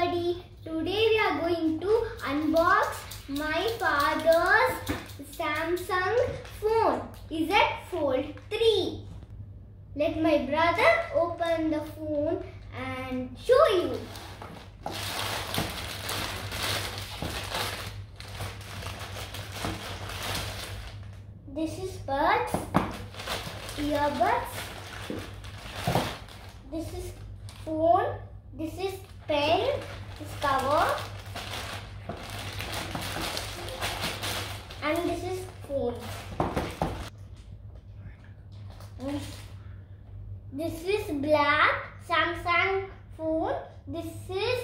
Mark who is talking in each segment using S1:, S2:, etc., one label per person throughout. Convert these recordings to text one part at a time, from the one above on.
S1: everybody. Today we are going to unbox my father's Samsung phone. Is it Fold 3? Let my brother open the phone and show you. This is buds, earbuds. This is phone. This is pen. This cover. And this is phone. This is black Samsung phone. This is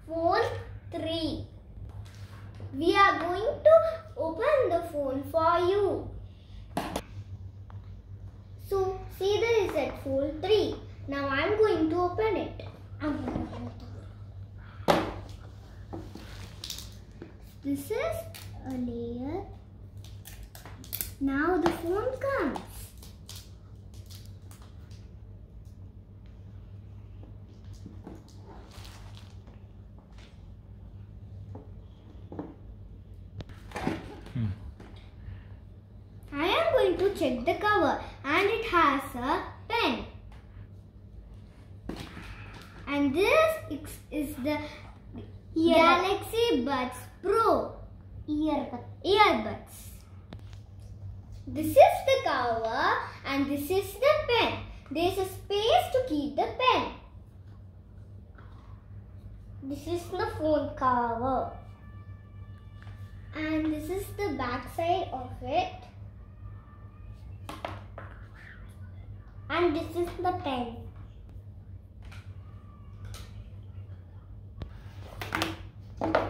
S1: phone 3. We are going to open the phone for you. So, see there is at Fold 3. Now I am going to open it. This is a layer. Now the phone comes. I am going to check the cover and it has a pen. And this is the Galaxy Buds Pro earbuds. This is the cover and this is the pen. There is a space to keep the pen. This is the phone cover. And this is the back side of it. And this is the pen.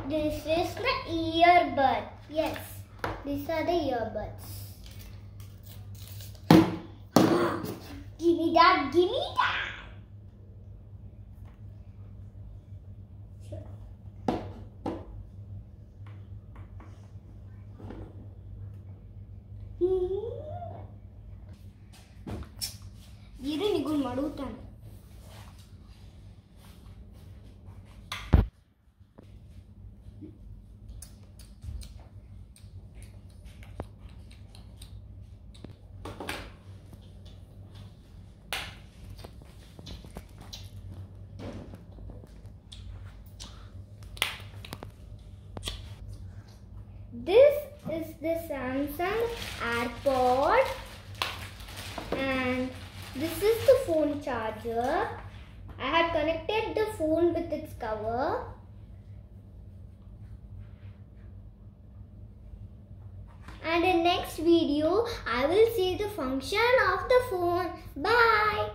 S1: This is the earbud. Yes, these are the earbuds. Gimme that, gimme that. Nigun madutan. This is the Samsung AirPod and this is the phone charger. I had connected the phone with its cover. And in next video, I will see the function of the phone. Bye.